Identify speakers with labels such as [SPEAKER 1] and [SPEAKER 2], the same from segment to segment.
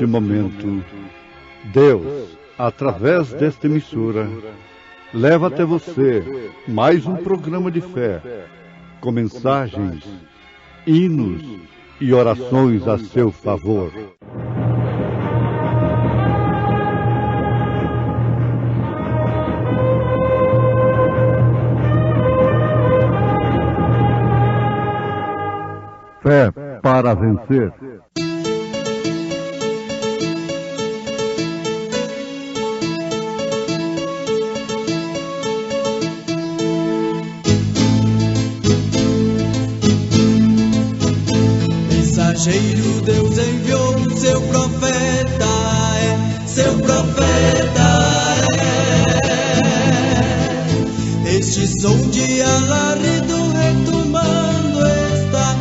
[SPEAKER 1] neste momento, Deus, através desta emissora, leva até você mais um programa de fé, com mensagens, hinos e orações a seu favor. Fé para vencer.
[SPEAKER 2] Mensageiro Deus enviou, seu profeta seu profeta é. Este som de alarido retumbando está.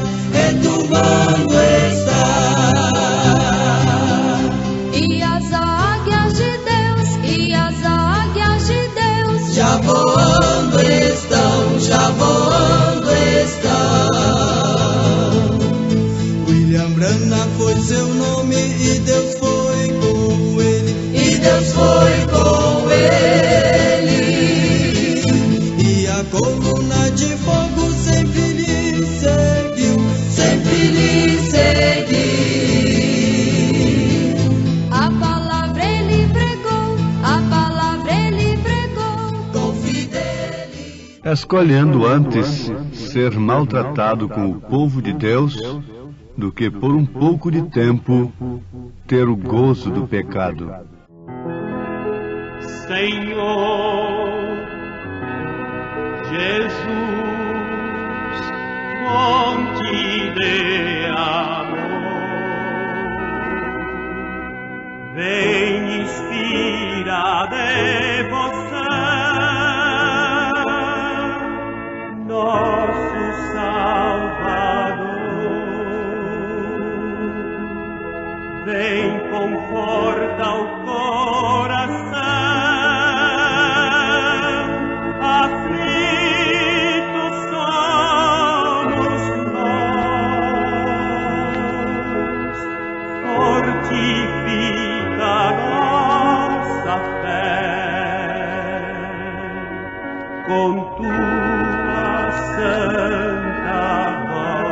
[SPEAKER 3] E as águias de Deus,
[SPEAKER 2] já voando estão. William Branham foi seu nome e Deus foi com ele. E a coluna de fogo sempre lhe seguiu.
[SPEAKER 3] A palavra ele pregou,
[SPEAKER 2] Com fidelidade.
[SPEAKER 1] Escolhendo antes ser maltratado com o povo de Deus do que por um pouco de tempo ter o gozo do pecado.
[SPEAKER 4] Senhor Jesus, fonte de amor, vem inspira devoção, nosso Salvador, vem conforta o coração. Fortifica nossa fé com tua santa voz.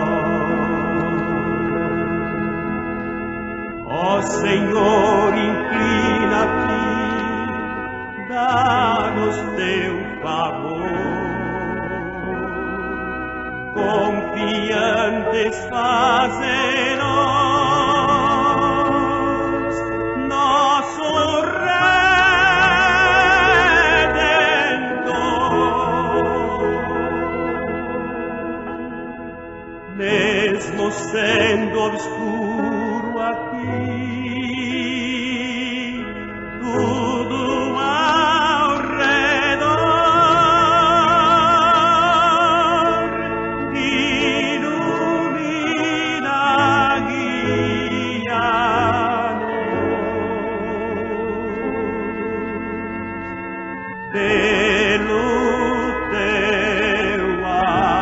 [SPEAKER 4] Ó Senhor, inclina-te, dá-nos teu favor. Confiantes faze-nos mesmo sendo obscuro aqui, tudo ao redor ilumina, guia-nos pelo teu amor.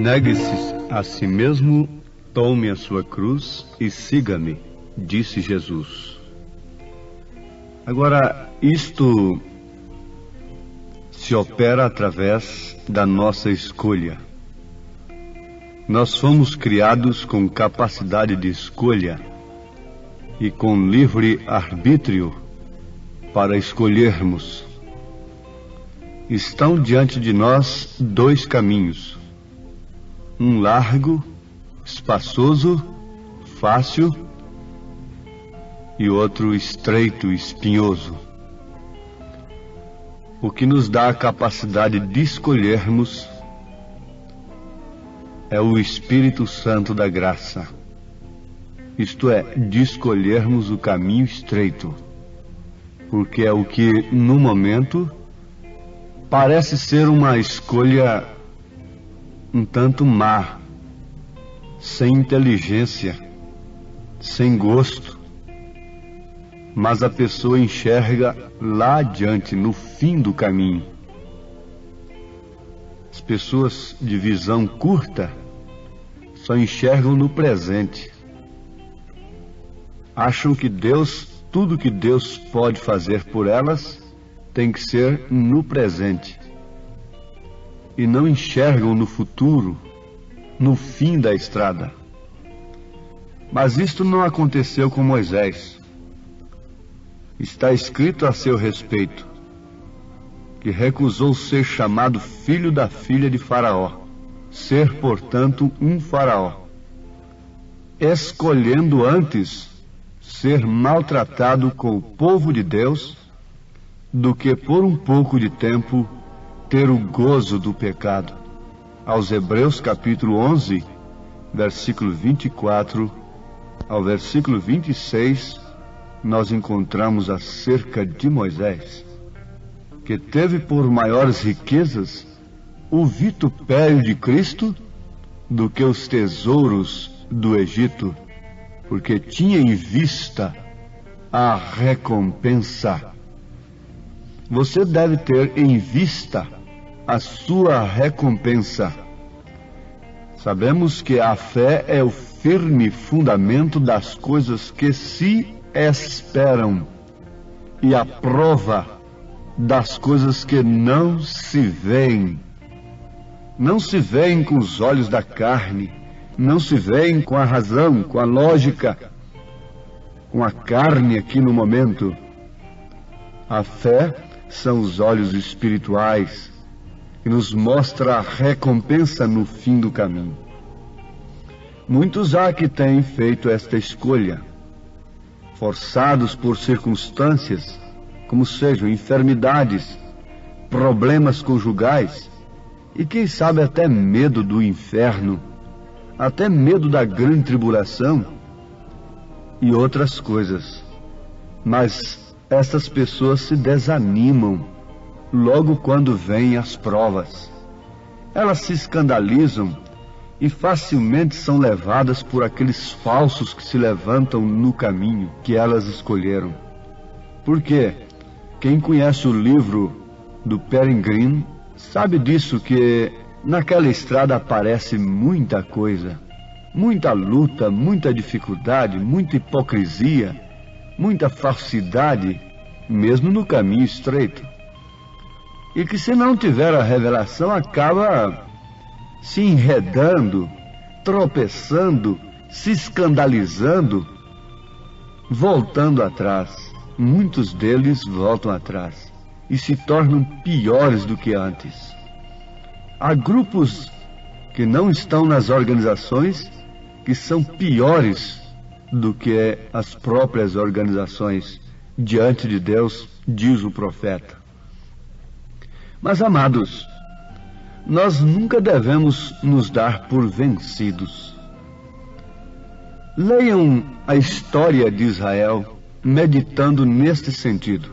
[SPEAKER 1] Negue-se a si mesmo, tome a sua cruz e siga-me, disse Jesus. Agora, isto se opera através da nossa escolha. Nós fomos criados com capacidade de escolha e com livre arbítrio para escolhermos. Estão diante de nós dois caminhos. Um largo, espaçoso, fácil, e outro estreito, espinhoso. O que nos dá a capacidade de escolhermos é o Espírito Santo da graça. Isto é, de escolhermos o caminho estreito, porque é o que, no momento,
[SPEAKER 5] Parece ser uma escolha um tanto má, sem inteligência, sem gosto. Mas a pessoa enxerga lá adiante, no fim do caminho. As pessoas de visão curta só enxergam no presente. Acham que tudo que Deus pode fazer por elas tem que ser no presente. E não enxergam no futuro, no fim da estrada. Mas isto não aconteceu com Moisés. Está escrito a seu respeito que recusou ser chamado filho da filha de Faraó, ser, portanto, um faraó, escolhendo antes ser maltratado com o povo de Deus do que por um pouco de tempo ter o gozo do pecado. Aos Hebreus capítulo 11, versículo 24 ao versículo 26, nós encontramos acerca de Moisés, que teve por maiores riquezas o vitupério de Cristo do que os tesouros do Egito, porque tinha em vista a recompensa. Você deve ter em vista a sua recompensa. Sabemos que a fé é o firme fundamento das coisas que se esperam e a prova das coisas que não se veem. Não se veem com os olhos da carne, não se veem com a razão, com a lógica, com a carne aqui no momento. A fé são os olhos espirituais que nos mostra a recompensa no fim do caminho. Muitos há que têm feito esta escolha, forçados por circunstâncias, como sejam enfermidades, problemas conjugais e quem sabe até medo do inferno, até medo da grande tribulação e outras coisas. Mas essas pessoas se desanimam logo quando vêm as provas. Elas se escandalizam e facilmente são levadas por aqueles falsos que se levantam no caminho que elas escolheram. Por quê? Quem conhece o livro do Peregrine sabe disso, que naquela estrada aparece muita coisa, muita luta, muita dificuldade, muita hipocrisia, muita falsidade, mesmo no caminho estreito. E que se não tiver a revelação, acaba se enredando, tropeçando, se escandalizando, voltando atrás. Muitos deles voltam atrás e se tornam piores do que antes. Há grupos que não estão nas organizações que são piores do que as próprias organizações diante de Deus, diz o profeta. Mas, amados, nós nunca devemos nos dar por vencidos. Leiam a história de Israel meditando neste sentido.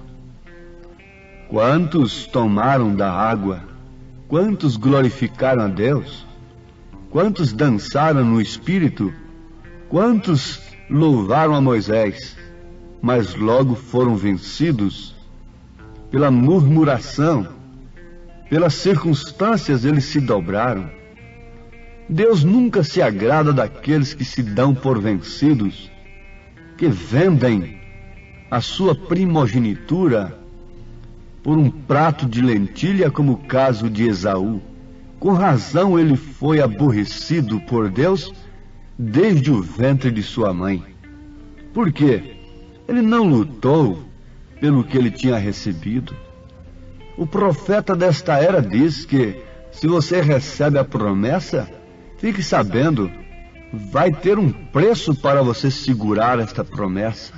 [SPEAKER 5] Quantos tomaram da água? Quantos glorificaram a Deus? Quantos dançaram no Espírito? Quantos louvaram a Moisés? Mas logo foram vencidos pela murmuração, pelas circunstâncias eles se dobraram. Deus nunca se agrada daqueles que se dão por vencidos, que vendem a sua primogenitura por um prato de lentilha, como o caso de Esaú. Com razão ele foi aborrecido por Deus desde o ventre de sua mãe. Por quê? Ele não lutou pelo que ele tinha recebido. O profeta desta era diz que se você recebe a promessa, fique sabendo, vai ter um preço para você segurar esta promessa.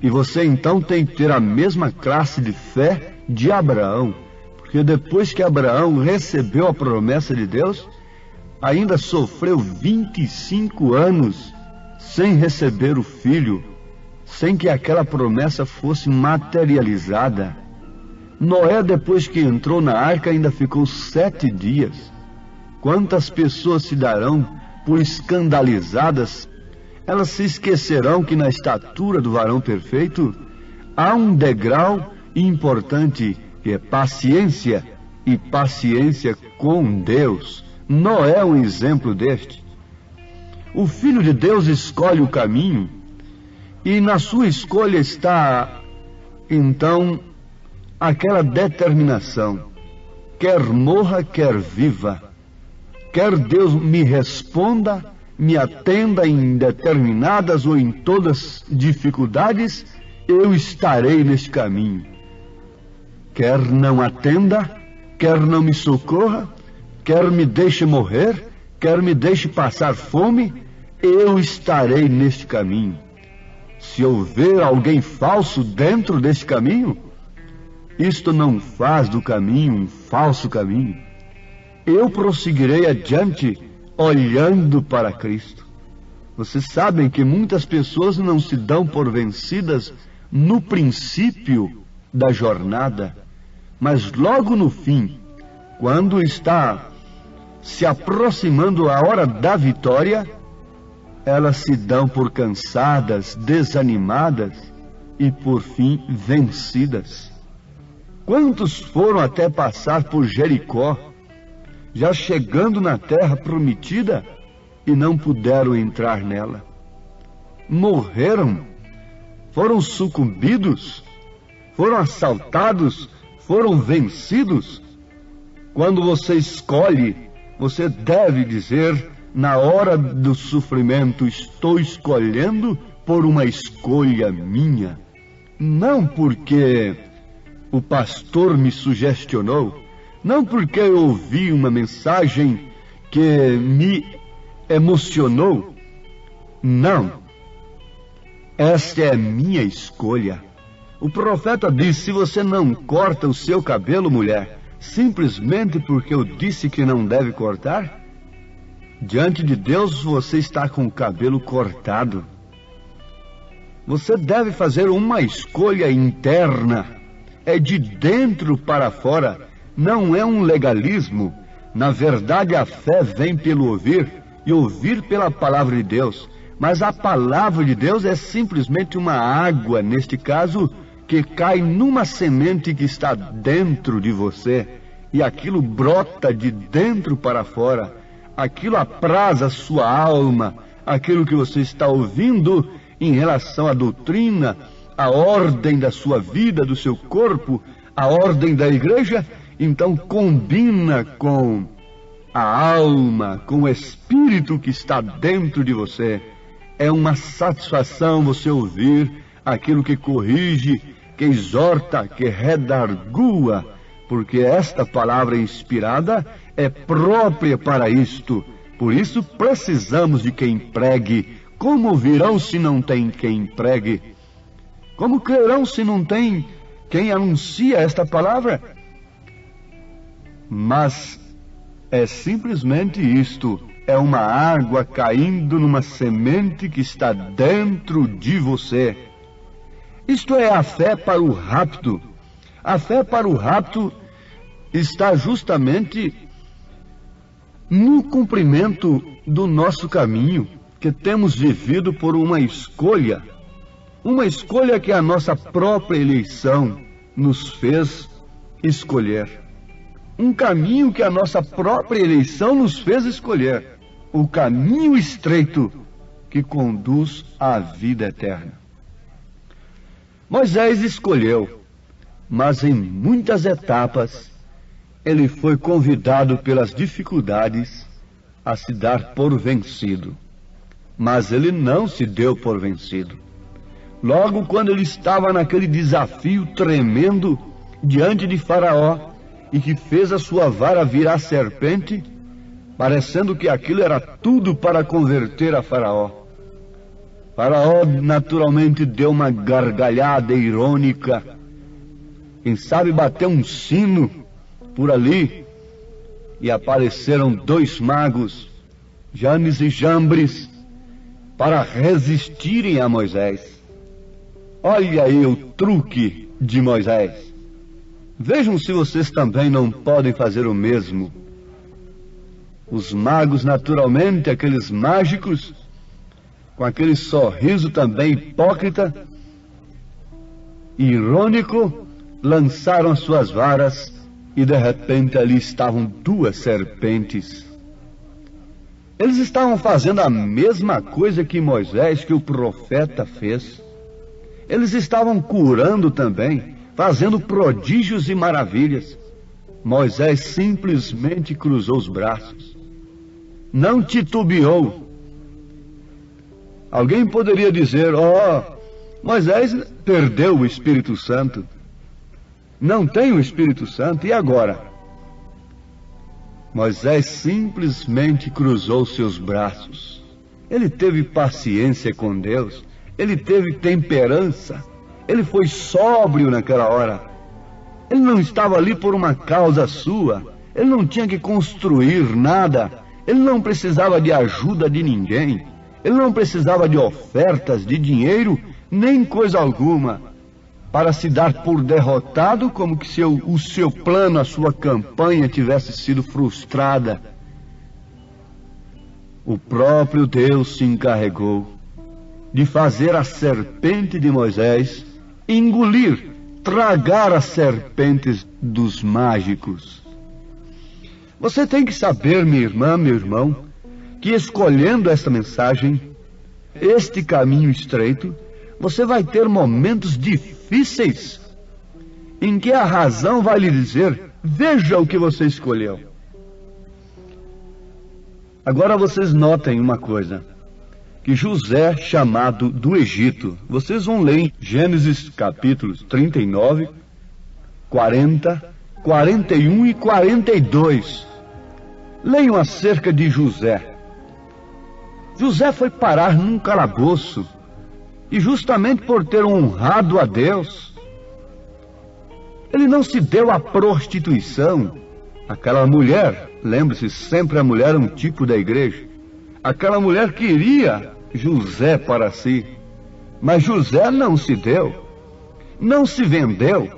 [SPEAKER 5] E você então tem que ter a mesma classe de fé de Abraão, porque depois que Abraão recebeu a promessa de Deus, ainda sofreu 25 anos sem receber o filho, sem que aquela promessa fosse materializada. Noé, depois que entrou na arca, ainda ficou 7 dias. Quantas pessoas se darão por escandalizadas? Elas se esquecerão que na estatura do varão perfeito há um degrau importante, que é paciência, e paciência com Deus. Noé é um exemplo deste. O Filho de Deus escolhe o caminho, e na sua escolha está, então, aquela determinação. Quer morra, quer viva. Quer Deus me responda, me atenda em determinadas ou em todas dificuldades, eu estarei neste caminho. Quer não atenda, quer não me socorra, quer me deixe morrer, quer me deixe passar fome, eu estarei neste caminho. Se houver alguém falso dentro deste caminho, isto não faz do caminho um falso caminho. Eu prosseguirei adiante olhando para Cristo. Vocês sabem que muitas pessoas não se dão por vencidas no princípio da jornada, mas logo no fim, quando está se aproximando a hora da vitória, elas se dão por cansadas, desanimadas e por fim vencidas. Quantos foram até passar por Jericó, já chegando na terra prometida, e não puderam entrar nela? Morreram, foram sucumbidos, foram assaltados, foram vencidos. Quando você escolhe, você deve dizer, na hora do sofrimento, estou escolhendo por uma escolha minha, não porque o pastor me sugestionou, não porque eu ouvi uma mensagem que me emocionou. Não. Esta é a minha escolha. O profeta diz: se você não corta o seu cabelo, mulher, simplesmente porque eu disse que não deve cortar, diante de Deus você está com o cabelo cortado. Você deve fazer uma escolha interna. É de dentro para fora. Não é um legalismo. Na verdade, a fé vem pelo ouvir, e ouvir pela palavra de Deus. Mas a palavra de Deus é simplesmente uma água, neste caso, que cai numa semente que está dentro de você, e aquilo brota de dentro para fora. Aquilo apraz a sua alma, aquilo que você está ouvindo em relação à doutrina, a ordem da sua vida, do seu corpo, a ordem da igreja, então combina com a alma, com o espírito que está dentro de você. É uma satisfação você ouvir aquilo que corrige, que exorta, que redargua, porque esta palavra inspirada é própria para isto. Por isso precisamos de quem pregue. Como ouvirão se não tem quem pregue? Como crerão se não tem quem anuncia esta palavra? Mas é simplesmente isto. É uma água caindo numa semente que está dentro de você. Isto é a fé para o rapto. A fé para o rapto está justamente no cumprimento do nosso caminho, que temos vivido por uma escolha que a nossa própria eleição nos fez escolher. Um caminho que a nossa própria eleição nos fez escolher. O caminho estreito que conduz à vida eterna. Moisés escolheu, mas em muitas etapas ele foi convidado pelas dificuldades a se dar por vencido. Mas ele não se deu por vencido. Logo quando ele estava naquele desafio tremendo diante de Faraó, e que fez a sua vara virar serpente, parecendo que aquilo era tudo para converter a Faraó. Faraó naturalmente deu uma gargalhada irônica. Quem sabe bateu um sino por ali, e apareceram 2 magos, Janes e Jambres, para resistirem a Moisés. Olha aí o truque de Moisés. Vejam se vocês também não podem fazer o mesmo. Os magos, naturalmente, aqueles mágicos, com aquele sorriso também hipócrita, irônico, lançaram as suas varas e de repente ali estavam duas serpentes. Eles estavam fazendo a mesma coisa que Moisés, que o profeta, fez. Eles estavam curando também, fazendo prodígios e maravilhas. Moisés simplesmente cruzou os braços. Não titubeou. Alguém poderia dizer, Moisés perdeu o Espírito Santo. Não tem o Espírito Santo, e agora? Moisés simplesmente cruzou seus braços. Ele teve paciência com Deus, ele teve temperança, ele foi sóbrio naquela hora. Ele não estava ali por uma causa sua, ele não tinha que construir nada, ele não precisava de ajuda de ninguém, ele não precisava de ofertas, de dinheiro, nem coisa alguma, para se dar por derrotado, como que o seu plano, a sua campanha tivesse sido frustrada. O próprio Deus se encarregou de fazer a serpente de Moisés engolir, tragar as serpentes dos mágicos. Você tem que saber, minha irmã, meu irmão, que escolhendo esta mensagem, este caminho estreito, você vai ter momentos difíceis em que a razão vai lhe dizer, veja o que você escolheu. Agora vocês notem uma coisa, que José, chamado do Egito, vocês vão ler em Gênesis capítulos 39, 40, 41 e 42. Leiam acerca de José. José foi parar num calabouço, e justamente por ter honrado a Deus, ele não se deu à prostituição. Aquela mulher, lembre-se, sempre a mulher é um tipo da igreja. Aquela mulher queria José para si, mas José não se deu, não se vendeu,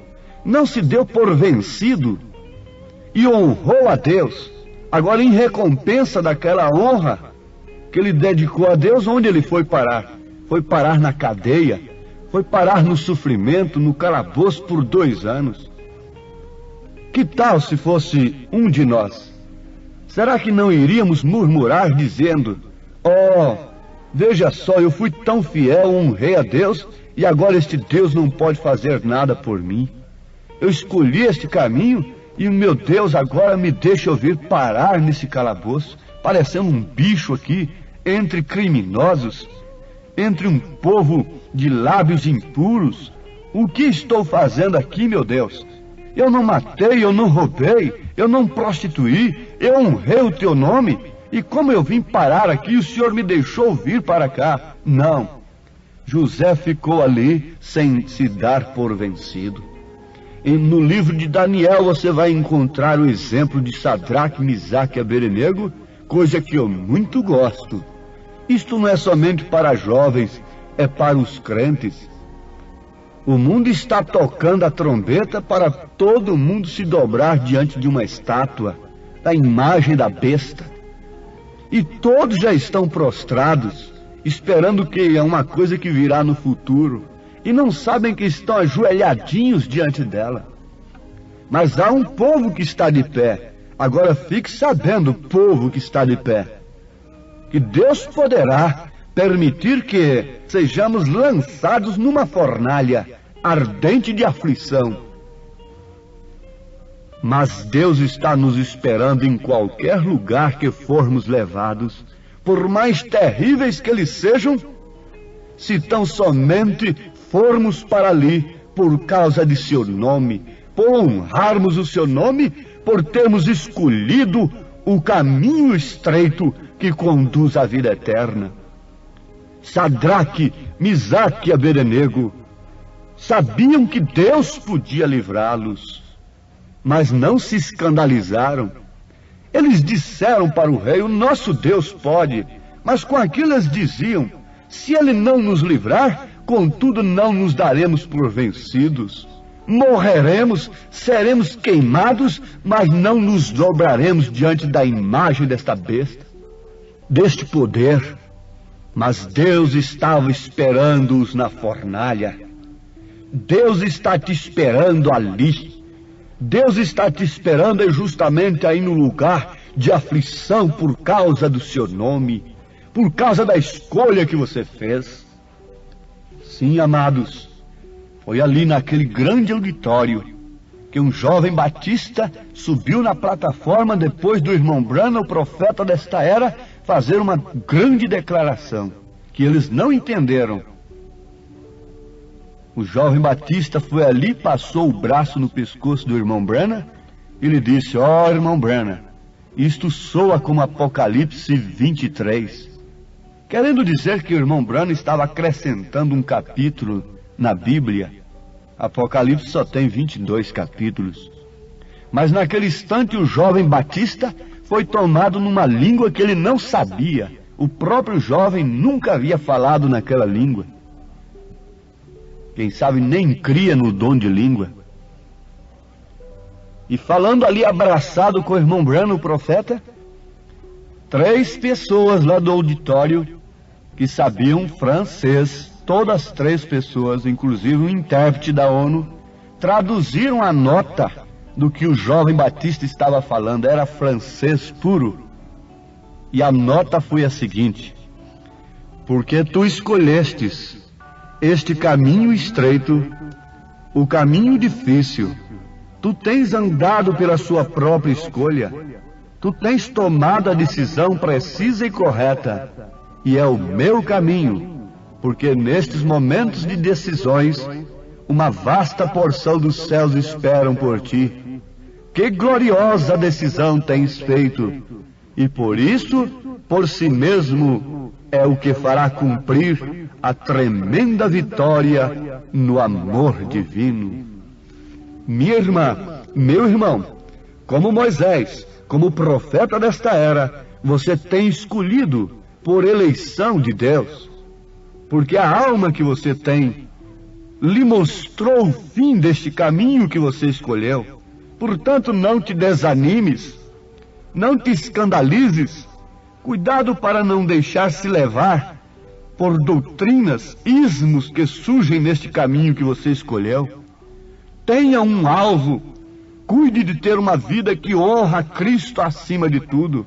[SPEAKER 5] não se deu por vencido e honrou a Deus. Agora, em recompensa daquela honra que ele dedicou a Deus, onde ele foi parar? Foi parar na cadeia, foi parar no sofrimento, no calabouço por 2 anos. Que tal se fosse um de nós? Será que não iríamos murmurar dizendo, veja só, eu fui tão fiel, honrei a Deus, e agora este Deus não pode fazer nada por mim. Eu escolhi este caminho, e o meu Deus agora me deixa eu vir parar nesse calabouço, parecendo um bicho aqui, entre criminosos, entre um povo de lábios impuros. O que estou fazendo aqui, meu Deus? Eu não matei, eu não roubei, eu não prostituí, eu honrei o teu nome, e como eu vim parar aqui, o Senhor me deixou vir para cá. Não, José ficou ali sem se dar por vencido. E no livro de Daniel você vai encontrar o exemplo de Sadraque, Misaque e Abednego, coisa que eu muito gosto. Isto não é somente para jovens, é para os crentes. O mundo está tocando a trombeta para todo mundo se dobrar diante de uma estátua, da imagem da besta. E todos já estão prostrados, esperando que é uma coisa que virá no futuro, e não sabem que estão ajoelhadinhos diante dela. Mas há um povo que está de pé. Agora fique sabendo, povo que está de pé, que Deus poderá permitir que sejamos lançados numa fornalha ardente de aflição. Mas Deus está nos esperando em qualquer lugar que formos levados, por mais terríveis que eles sejam, se tão somente formos para ali por causa de seu nome, por honrarmos o seu nome, por termos escolhido o caminho estreito que conduz à vida eterna. Sadraque, Misaque e Abednego sabiam que Deus podia livrá-los, mas não se escandalizaram. Eles disseram para o rei, o nosso Deus pode, mas com aquilo eles diziam, se ele não nos livrar, contudo não nos daremos por vencidos. Morreremos, seremos queimados, mas não nos dobraremos diante da imagem desta besta, deste poder. Mas Deus estava esperando-os na fornalha. Deus está te esperando ali. Deus está te esperando justamente aí no lugar de aflição por causa do seu nome, por causa da escolha que você fez. Sim, amados, foi ali naquele grande auditório que um jovem batista subiu na plataforma depois do irmão Branham, o profeta desta era, fazer uma grande declaração que eles não entenderam. O jovem batista foi ali, passou o braço no pescoço do irmão Branham e lhe disse: ó, irmão Branham, isto soa como Apocalipse 23. Querendo dizer que o irmão Branham estava acrescentando um capítulo na Bíblia. Apocalipse só tem 22 capítulos. Mas naquele instante o jovem batista foi tomado numa língua que ele não sabia. O próprio jovem nunca havia falado naquela língua. Quem sabe nem cria no dom de língua. E falando ali abraçado com o irmão Branham, o profeta, 3 pessoas lá do auditório que sabiam francês, todas 3 pessoas, inclusive um intérprete da ONU, traduziram a nota do que o jovem batista estava falando. Era francês puro. E a nota foi a seguinte: porque tu escolhestes este caminho estreito, o caminho difícil, tu tens andado pela sua própria escolha, tu tens tomado a decisão precisa e correta, e é o meu caminho, porque nestes momentos de decisões, uma vasta porção dos céus esperam por ti. Que gloriosa decisão tens feito, e por isso, por si mesmo, é o que fará cumprir a tremenda vitória no amor divino. Minha irmã, meu irmão, como Moisés, como profeta desta era, você tem escolhido por eleição de Deus, porque a alma que você tem lhe mostrou o fim deste caminho que você escolheu. Portanto, não te desanimes, não te escandalizes, cuidado para não deixar-se levar por doutrinas, ismos que surgem neste caminho que você escolheu. Tenha um alvo, cuide de ter uma vida que honra a Cristo acima de tudo.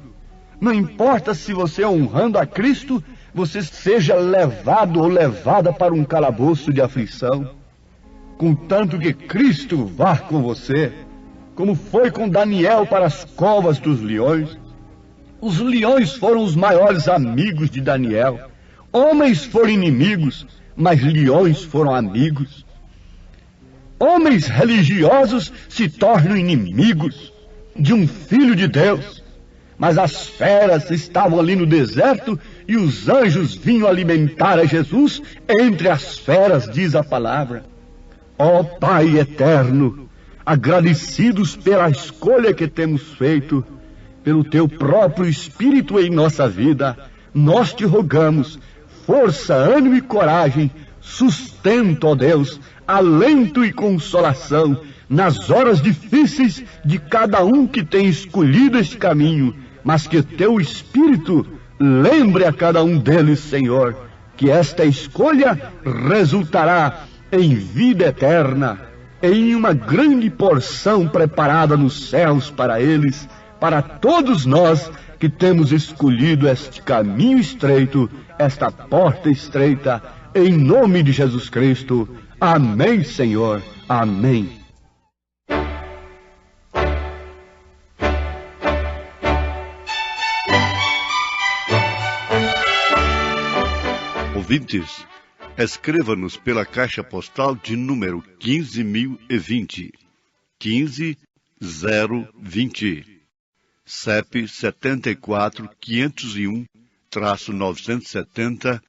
[SPEAKER 5] Não importa se você, honrando a Cristo, você seja levado ou levada para um calabouço de aflição, contanto que Cristo vá com você, como foi com Daniel para as covas dos leões. Os leões foram os maiores amigos de Daniel. Homens foram inimigos, mas leões foram amigos. Homens religiosos se tornam inimigos de um filho de Deus. Mas as feras estavam ali no deserto e os anjos vinham alimentar a Jesus entre as feras, diz a palavra. Ó Pai eterno, agradecidos pela escolha que temos feito, pelo teu próprio Espírito em nossa vida, nós te rogamos força, ânimo e coragem, sustento, ó Deus, alento e consolação nas horas difíceis de cada um que tem escolhido este caminho, mas que teu Espírito lembre a cada um deles, Senhor, que esta escolha resultará em vida eterna, em uma grande porção preparada nos céus para eles, para todos nós que temos escolhido este caminho estreito, esta porta estreita, em nome de Jesus Cristo. Amém, Senhor. Amém.
[SPEAKER 1] Ouvintes, escreva-nos pela caixa postal de número 15.020, 15020, CEP 74.501-970,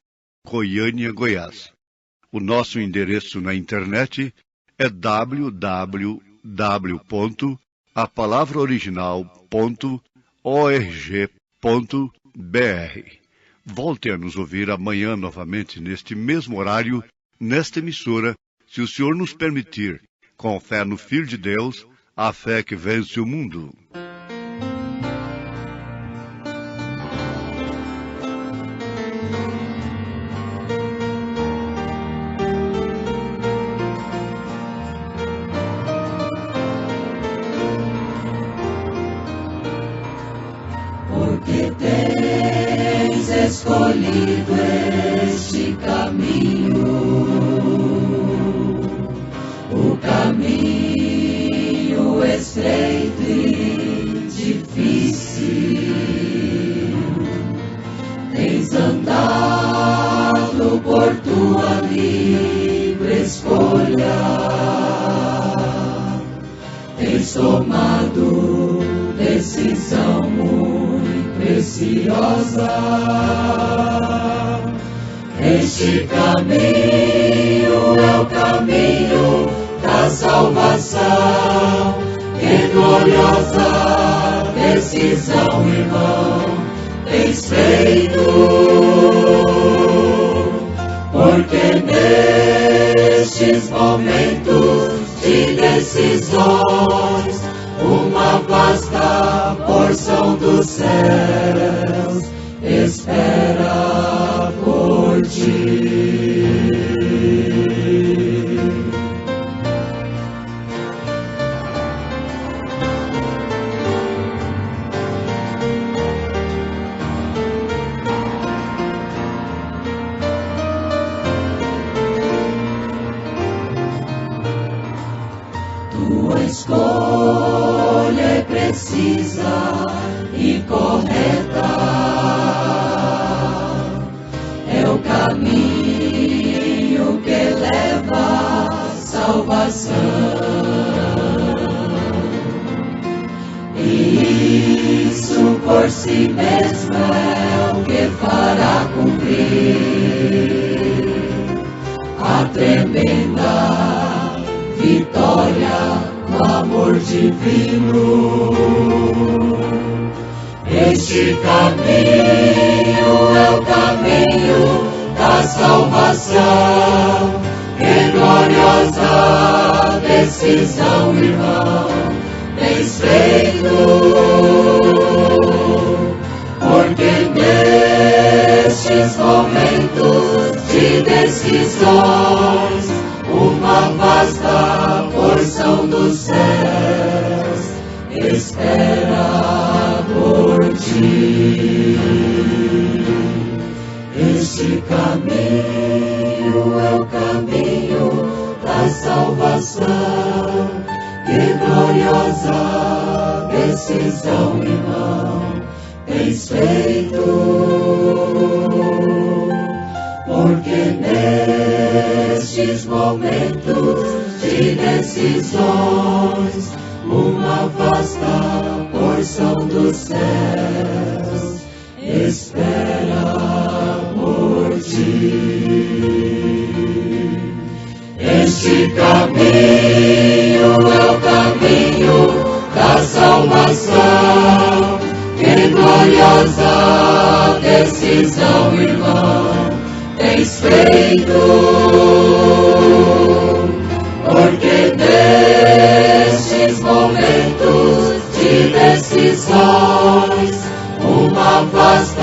[SPEAKER 1] Goiânia, Goiás. O nosso endereço na internet é www.apalavraoriginal.org.br. Volte a nos ouvir amanhã novamente neste mesmo horário, nesta emissora, se o Senhor nos permitir, Com fé no Filho de Deus, a fé que vence o mundo.
[SPEAKER 2] Porque tens escolhido este caminho, o caminho estreito e difícil. Tens andado por tua livre escolha, tens tomado decisão muito preciosa. Este caminho é o caminho da salvação. Que gloriosa decisão, irmão, tens feito. Porque nestes momentos de decisões, uma vasta porção dos céus espera por ti. Tua escolha é precisa e correta, é o caminho que leva à salvação, e isso por si mesmo é o que fará cumprir a tremenda vitória do amor divino. Este caminho é o caminho da salvação. Que gloriosa decisão, irmão, tens feito. Porque nestes momentos de decisões, uma vasta porção dos céus espera por ti. Este caminho é o caminho da salvação. Que gloriosa decisão, irmão, tens feito. Porque nestes momentos de decisões, uma vasta porção dos céus espera por ti. Este caminho é o caminho da salvação. Que gloriosa decisão, irmão, tens feito. Porque nestes momentos de decisões, uma vasta